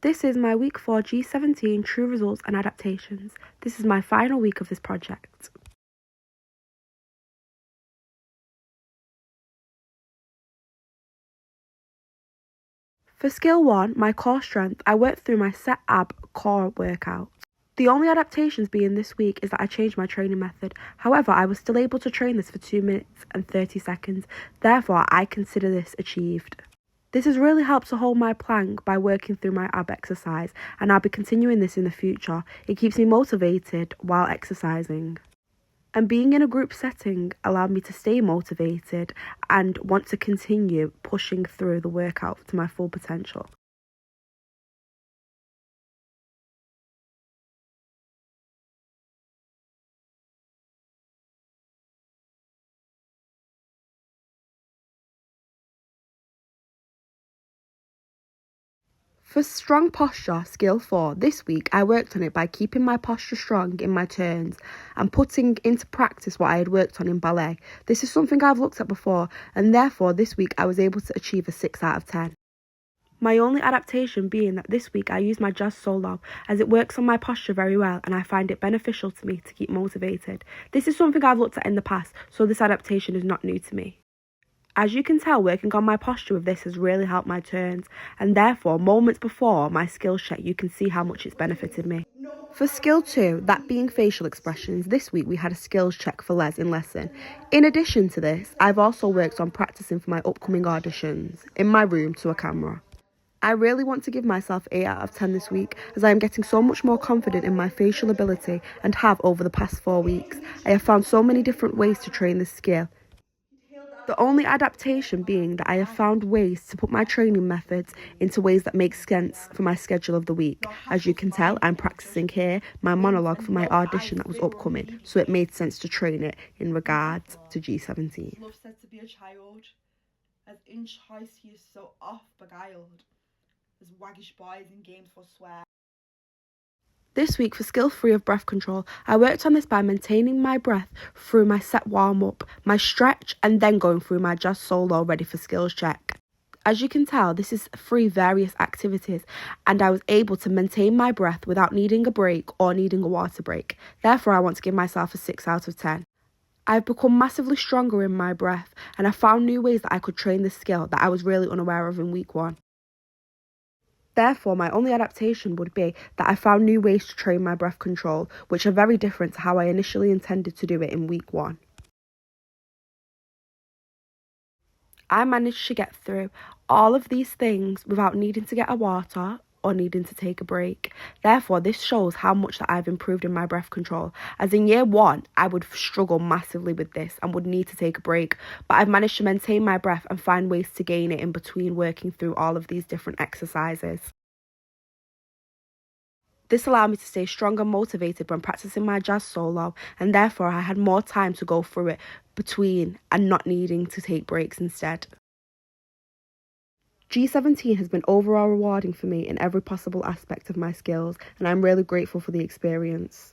This is my week 4 G17 True Results and Adaptations. This is my final week of this project. For skill 1, my core strength, I worked through my set ab core workout. The only adaptations being this week is that I changed my training method. However, I was still able to train this for 2 minutes and 30 seconds. Therefore, I consider this achieved. This has really helped to hold my plank by working through my ab exercise, and I'll be continuing this in the future. It keeps me motivated while exercising. And being in a group setting allowed me to stay motivated and want to continue pushing through the workout to my full potential. For strong posture, skill 4, this week I worked on it by keeping my posture strong in my turns and putting into practice what I had worked on in ballet. This is something I've looked at before, and therefore this week I was able to achieve a 6 out of 10. My only adaptation being that this week I use my jazz solo, as it works on my posture very well and I find it beneficial to me to keep motivated. This is something I've looked at in the past, so this adaptation is not new to me. As you can tell, working on my posture with this has really helped my turns, and therefore moments before my skills check you can see how much it's benefited me. For skill 2, that being facial expressions, this week we had a skills check for Les in lesson. In addition to this, I've also worked on practicing for my upcoming auditions in my room to a camera. I really want to give myself 8 out of 10 this week, as I am getting so much more confident in my facial ability and have over the past 4 weeks. I have found so many different ways to train this skill. The only adaptation being that I have found ways to put my training methods into ways that make sense for my schedule of the week. As you can tell, I'm practicing here my monologue for my audition that was upcoming, so it made sense to train it in regards to G17. Love said to be a child, as in choice he is so oft beguiled, as waggish boys in games forswear. This week for skill 3 of breath control, I worked on this by maintaining my breath through my set warm-up, my stretch, and then going through my jazz solo ready for skills check. As you can tell, this is 3 various activities, and I was able to maintain my breath without needing a break or needing a water break. Therefore, I want to give myself a 6 out of 10. I've become massively stronger in my breath, and I found new ways that I could train this skill that I was really unaware of in week 1. Therefore, my only adaptation would be that I found new ways to train my breath control, which are very different to how I initially intended to do it in week 1. I managed to get through all of these things without needing to get a water or needing to take a break. Therefore, this shows how much that I've improved in my breath control, as in year 1 I would struggle massively with this and would need to take a break, but I've managed to maintain my breath and find ways to gain it in between working through all of these different exercises. This allowed me to stay strong and motivated when practicing my jazz solo, and therefore I had more time to go through it between and not needing to take breaks instead. G17 has been overall rewarding for me in every possible aspect of my skills, and I'm really grateful for the experience.